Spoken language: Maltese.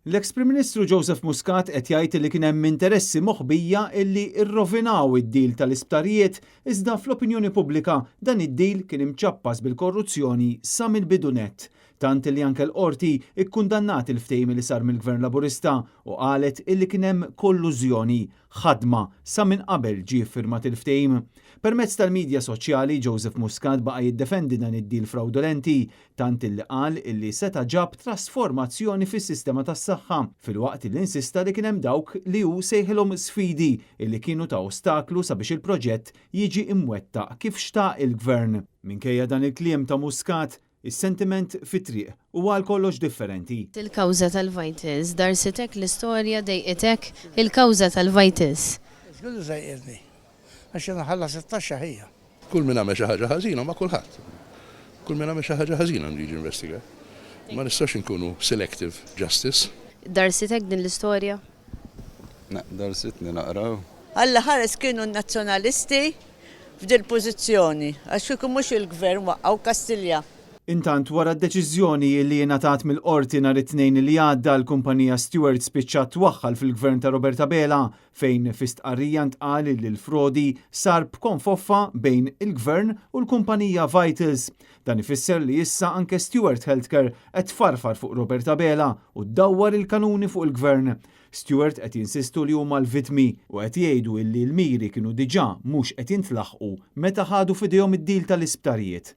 L-eks-Prim Ministru Joseph Muscat qed jgħid li kien hemm interessi moħbija illi rrovinaw id-dil tal-isptarijiet iżda fl-opinjoni pubblika dan id-dil kien imċappas bil-korruzzjoni sa mill-bidu nett. Tant li anke l-qorti ikkundannat il-ftehim li sar mill-Gvern Laburista u qalet illi kien hemm kollużjoni ħadma sa minn qabel ġie ffirmat il-ftehim. Permezz tal-midja soċjali Joseph Muscat baqa' jiddefendi dan id-dil fraudolenti tant illi qal illi seta' ġab trasformazzjoni fis-sistema tas-saħħa filwaqt li insista li kien hemm dawk li hu sejħilhom sfidi illi kienu ta' ostaklu sabiex il-proġett jiġi imwettaq kif xtaq il-Gvern. Minkejja dan il-kliem ta' Muscat, is-sentiment fit-triq huwa għal kollox differenti. Il-kawża tal-Vitis darsitek l-istorja dejqitek il-kawża tal-Vitis. Kullu żejqirni. Għax jiena ħallas it-taxxa ħija. Kull min għamel xi ħaġa ħażina ma' kulħadd. Kull min għamel xi ħaġa ħażina nriġi investiga. Ma nistax inkunu selective justice. Darsitek din l-istorja? Darsitni naqraw. Alla ħares kienu n-nazzjonalisti f'dil pożizzjoni għax kieku mhux il-Gvern waqqgħu Kastilja. Intant wara d-deċiżjoni li ngħatat mill-qorti nhar it-tnejn li għadda l-kumpanija Stewart spiċċat twaħħal fil-Gvern ta' Roberta Bela fejn fi stqarrija ntqal li l-frodi sar b'konfoffa bejn il-Gvern u l-kumpanija Vitals. Dan ifisser li issa anke Stewart Healthcare qed tfarfar fuq Roberta Bela u ddawwar il-kanuni fuq il-Gvern. Stewart qed jinsistu li huma l-vittmi u qed jgħidu li l-miri kienu diġà mhux qed jintlaħqu meta ħadu f'idejhom id-dil tal-isptarijiet.